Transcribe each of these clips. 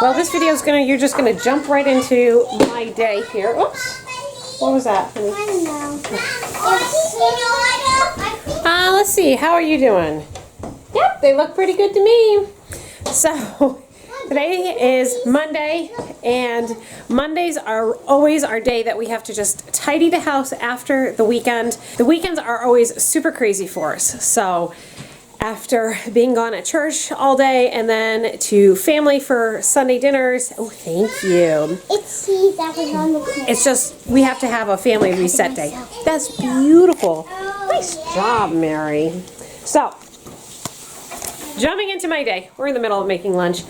Well, this video is you're just gonna jump right into my day here. Oops. What was that? I don't know. Let's see. How are you doing? Yep, they look pretty good to me. So, today is Monday, and Mondays are always our day that we have to just tidy the house after the weekend. The weekends are always super crazy for us. So, after being gone at church all day and then to family for Sunday dinners. Oh, thank you. It's cheese that was on the plate. It's just, we have to have a family reset day. That's beautiful. Nice job, Mary. So, jumping into my day. We're in the middle of making lunch.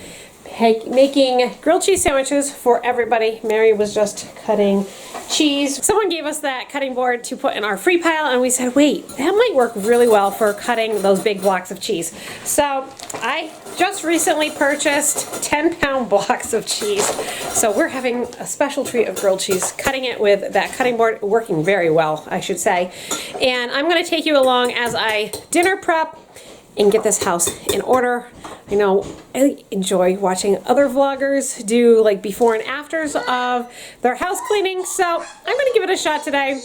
Making grilled cheese sandwiches for everybody. Mary was just cutting cheese. Someone gave us that cutting board to put in our free pile, and we said, wait, that might work really well for cutting those big blocks of cheese. So I just recently purchased 10-pound blocks of cheese. So we're having a special treat of grilled cheese, cutting it with that cutting board, working very well, I should say. And I'm gonna take you along as I dinner prep and get this house in order. I know I enjoy watching other vloggers do like before and afters of their house cleaning, so I'm gonna give it a shot today.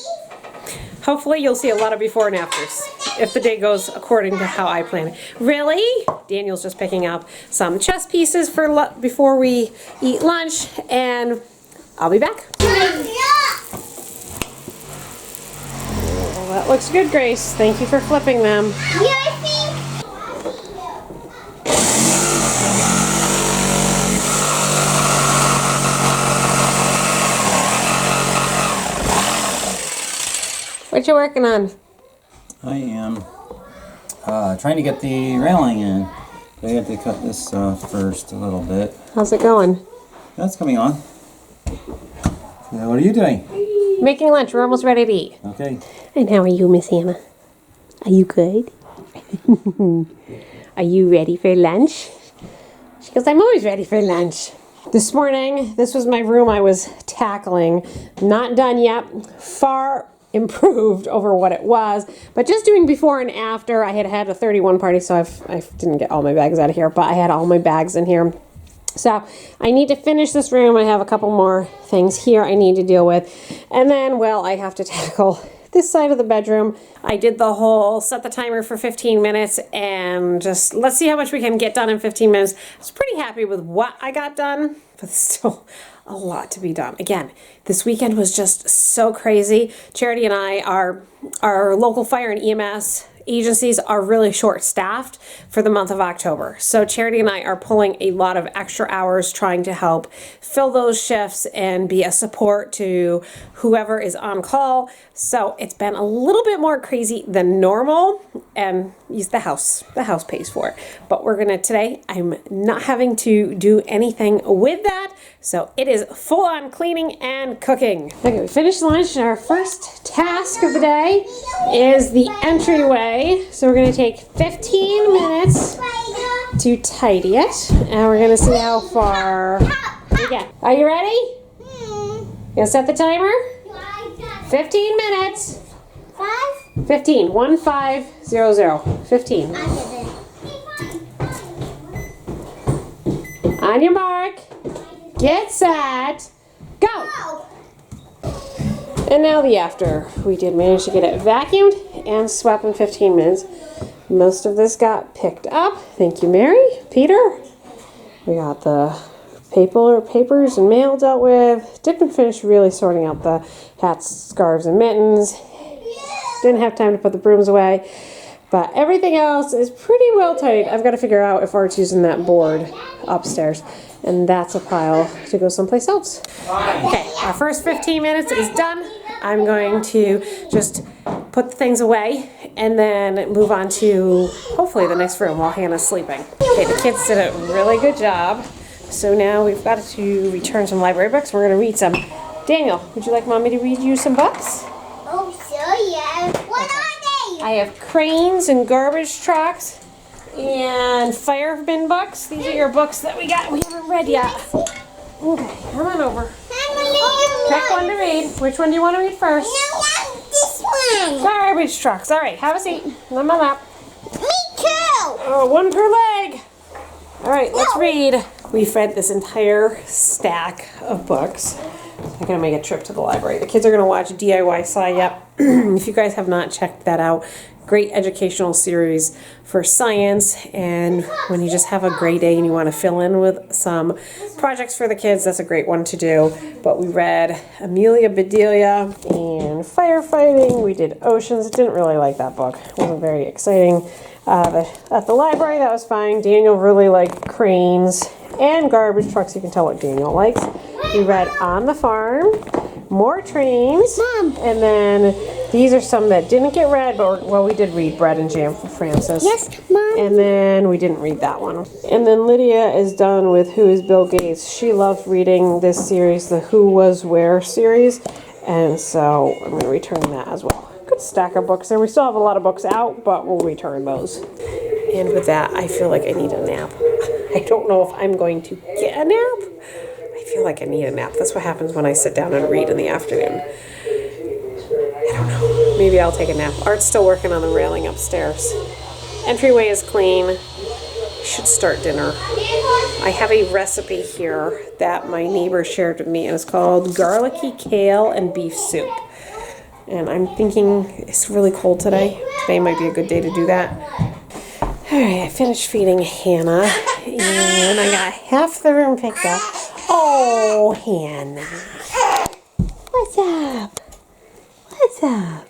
Hopefully you'll see a lot of before and afters if the day goes according to how I plan it. Really? Daniel's just picking up some chess pieces for before we eat lunch, and I'll be back. Well, that looks good, Grace. Thank you for flipping them. What you working on? I am trying to get the railing in. I have to cut this first a little bit. How's it going? That's coming on. Yeah, what are you doing? Making lunch. We're almost ready to eat. Okay. And how are you, Miss Anna? Are you good? Are you ready for lunch? She goes, I'm always ready for lunch. This morning, this was my room I was tackling. Not done yet. Far improved over what it was, but just doing before and after. I had a 31 party, so I didn't get all my bags out of here, but I had all my bags in here. So I need to finish this room. I have a couple more things here I need to deal with, and then, well, I have to tackle this side of the bedroom. I did the whole set the timer for 15 minutes and just let's see how much we can get done in 15 minutes. I was pretty happy with what I got done, but still a lot to be done. Again, this weekend was just so crazy. Charity and I, our local fire and EMS agencies are really short-staffed for the month of October. So Charity and I are pulling a lot of extra hours trying to help fill those shifts and be a support to whoever is on call. So it's been a little bit more crazy than normal, and the house pays for it. But today, I'm not having to do anything with that. So it is full on cleaning and cooking. Okay, we finished lunch, and our first task of the day is the entryway. So we're going to take 15 minutes to tidy it, and we're going to see how far we get. Are you ready? You gonna set the timer? 15 minutes. 15. 1500. 15. On your mark. Get set. Go. And now the after. We did manage to get it vacuumed and swept in 15 minutes. Most of this got picked up. Thank you, Mary. Peter. We got the papers and mail dealt with. Didn't finish really sorting out the hats, scarves, and mittens. Didn't have time to put the brooms away. But everything else is pretty well tidied. I've got to figure out if Art's using that board upstairs. And that's a pile to go someplace else. Okay, our first 15 minutes is done. I'm going to just put the things away and then move on to hopefully the next room while Hannah's sleeping. Okay, the kids did a really good job. So now we've got to return some library books. We're going to read some. Daniel, would you like Mommy to read you some books? Oh, sure, yeah. What are they? I have cranes and garbage trucks and fire bin books. These are your books that we haven't read yet. Okay, come on over. Pick one to read. Which one do you want to read first? No, this one. Garbage trucks. All right, have a seat. On my lap. Me too. Oh, one per leg. All right, let's read. We've read this entire stack of books. I'm going to make a trip to the library. The kids are going to watch DIY SciEp. If you guys have not checked that out, great educational series for science, and when you just have a gray day and you want to fill in with some projects for the kids, that's a great one to do. But we read Amelia Bedelia and firefighting. We did oceans. Didn't really like that book. It wasn't very exciting. At the library, that was fine. Daniel really liked cranes and garbage trucks. You can tell what Daniel likes. We read On the Farm, more trains, Mom. and then these are some that didn't get read, but well, we did read Bread and Jam for Francis. Yes, Mom. And then we didn't read that one. And then Lydia is done with Who is Bill Gates. She loved reading this series, the Who Was Where series, and so I'm going to return that as well. Good stack of books there. We still have a lot of books out, but we'll return those. And with that, I feel like I need a nap. I don't know if I'm going to get a nap. I feel like I need a nap. That's what happens when I sit down and read in the afternoon. I don't know. Maybe I'll take a nap. Art's still working on the railing upstairs. Entryway is clean. Should start dinner. I have a recipe here that my neighbor shared with me, and it's called garlicky kale and beef soup. And I'm thinking it's really cold today. Today might be a good day to do that. Alright, I finished feeding Hannah, and I got half the room picked up. Oh, Hannah. What's up? What's up?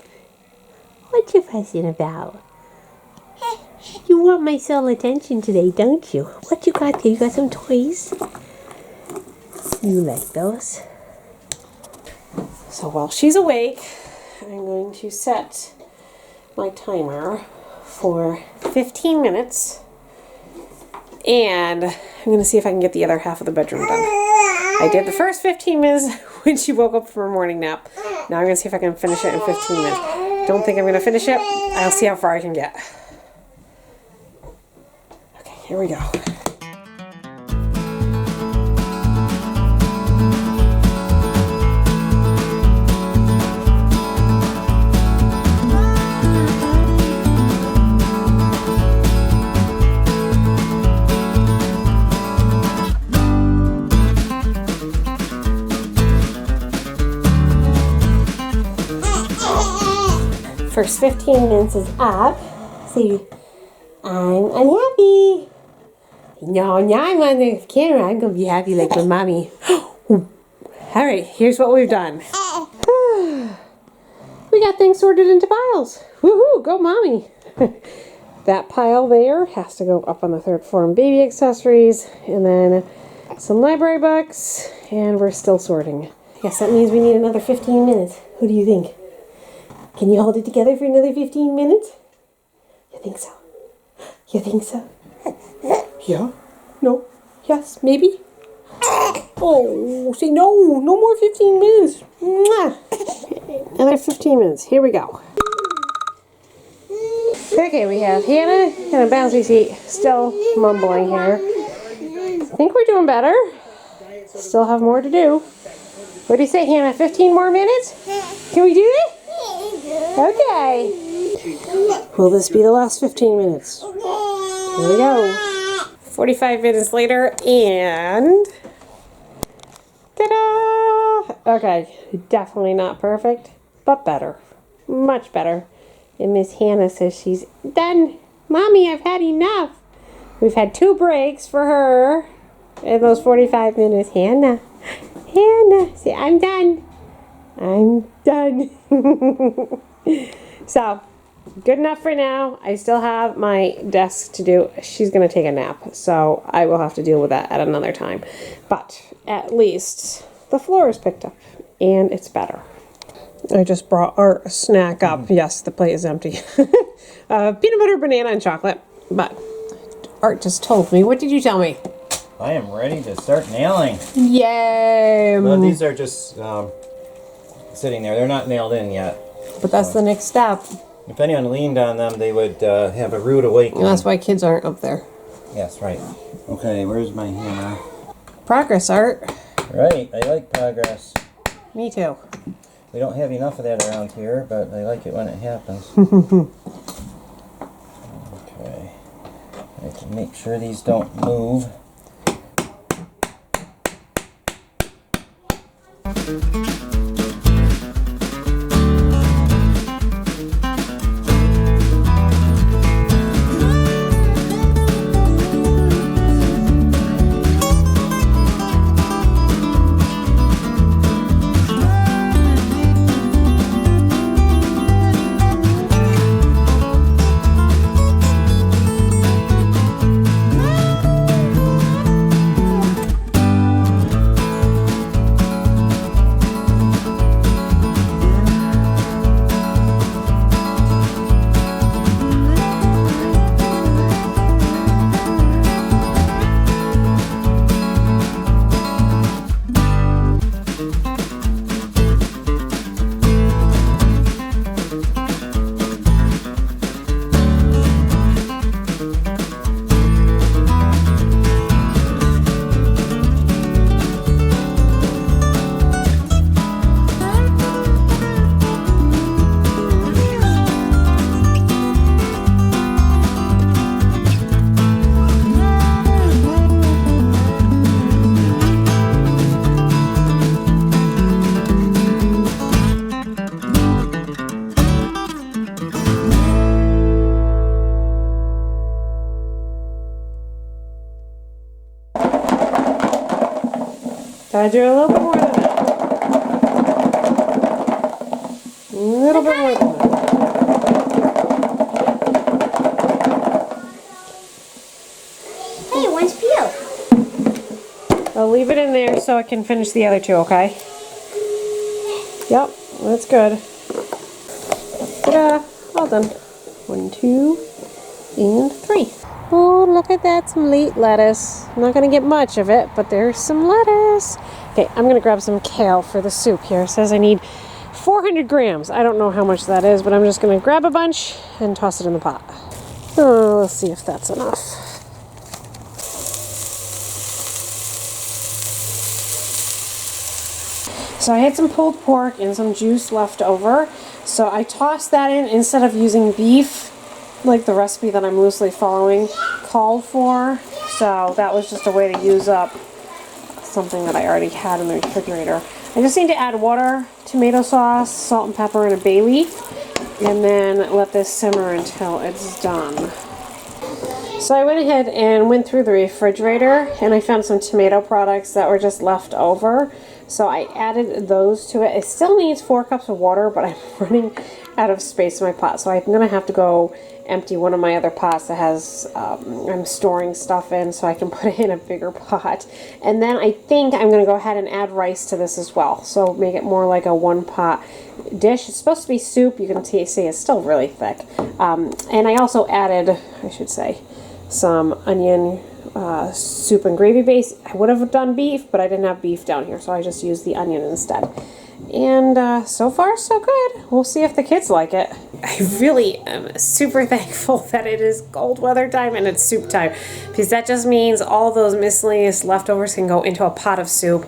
What you fussing about? You want my sole attention today, don't you? What you got there? You got some toys? You like those? So while she's awake, I'm going to set my timer for 15 minutes, and I'm going to see if I can get the other half of the bedroom done. I did the first 15 minutes when she woke up from her morning nap. Now I'm going to see if I can finish it in 15 minutes. Don't think I'm going to finish it. I'll see how far I can get. Okay, here we go. First 15 minutes is up. See, I'm unhappy. No, now I'm on the camera. I'm going to be happy like with mommy. Alright, here's what we've done. We got things sorted into piles. Woohoo, go mommy. That pile there has to go up on the 3rd floor in baby accessories. And then some library books. And we're still sorting. I guess that means we need another 15 minutes. Who do you think? Can you hold it together for another 15 minutes? You think so? You think so? Yeah? No? Yes? Maybe? Oh, say no! No more 15 minutes! Mwah. Another 15 minutes. Here we go. Okay, we have Hannah in a bouncy seat, still mumbling here. I think we're doing better. Still have more to do. What do you say, Hannah? 15 more minutes? Can we do it? Okay. Will this be the last 15 minutes? Here we go. 45 minutes later, and ta-da! Okay, definitely not perfect, but better. Much better. And Miss Hannah says she's done. Mommy, I've had enough. We've had 2 breaks for her in those 45 minutes. Hannah, say, I'm done. I'm done. So, good enough for now. I still have my desk to do. She's going to take a nap, so I will have to deal with that at another time. But at least the floor is picked up, and it's better. I just brought Art a snack up. Yes, the plate is empty. Peanut butter, banana, and chocolate. But Art just told me. What did you tell me? I am ready to start nailing. Yay! Well, these are just sitting there. They're not nailed in yet. But that's the next step. If anyone leaned on them, they would have a rude awakening. And that's why kids aren't up there. Yes, right. Okay, where's my hammer? Progress, Art. Right, I like progress. Me too. We don't have enough of that around here, but I like it when it happens. Okay. I have to make sure these don't move. Gotta do a little bit more than that. A little bit more than that. Hey, one's peeled. I'll leave it in there so I can finish the other two, okay? Yep, that's good. Ta-da! All done. 1, 2, and 3. Oh, look at that, some late lettuce. I'm not gonna get much of it, but there's some lettuce. Okay, I'm gonna grab some kale for the soup here. It says I need 400 grams. I don't know how much that is, but I'm just gonna grab a bunch and toss it in the pot. Oh, let's see if that's enough. So I had some pulled pork and some juice left over. So I tossed that in instead of using beef, like the recipe that I'm loosely following called for. So that was just a way to use up something that I already had in the refrigerator. I just need to add water, tomato sauce, salt and pepper, and a bay leaf, and then let this simmer until it's done. So I went ahead and went through the refrigerator and I found some tomato products that were just left over. So I added those to it. It still needs 4 cups of water, but I'm running out of space in my pot. So I'm going to have to go empty one of my other pots that has, I'm storing stuff in so I can put it in a bigger pot. And then I think I'm going to go ahead and add rice to this as well. So make it more like a 1-pot dish. It's supposed to be soup. You can see it's still really thick. And I also added, I should say, some onion soup and gravy base. I would have done beef, but I didn't have beef down here, so I just used the onion instead. And so far, so good. We'll see if the kids like it. I really am super thankful that it is cold weather time and it's soup time, because that just means all those miscellaneous leftovers can go into a pot of soup.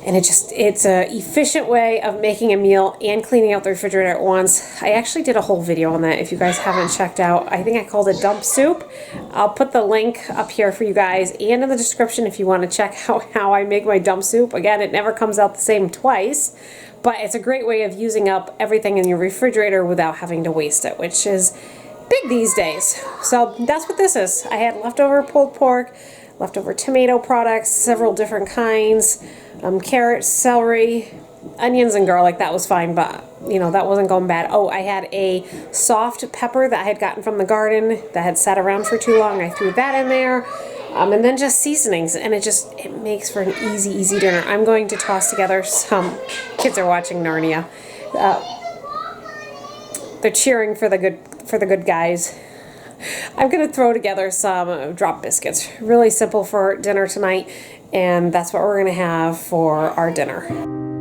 And it's a efficient way of making a meal and cleaning out the refrigerator at once. I actually did a whole video on that if you guys haven't checked out. I think I called it dump soup. I'll put the link up here for you guys and in the description if you want to check out how I make my dump soup. Again, it never comes out the same twice, but it's a great way of using up everything in your refrigerator without having to waste it, which is big these days. So that's what this is. I had leftover pulled pork, leftover tomato products, several different kinds, carrots, celery, onions, and garlic. That was fine, but you know, that wasn't going bad. Oh, I had a soft pepper that I had gotten from the garden that had sat around for too long. I threw that in there, and then just seasonings, and it makes for an easy dinner. I'm going to toss together some. Kids are watching Narnia. They're cheering for the good guys. I'm going to throw together some drop biscuits. Really simple for dinner tonight, and that's what we're going to have for our dinner.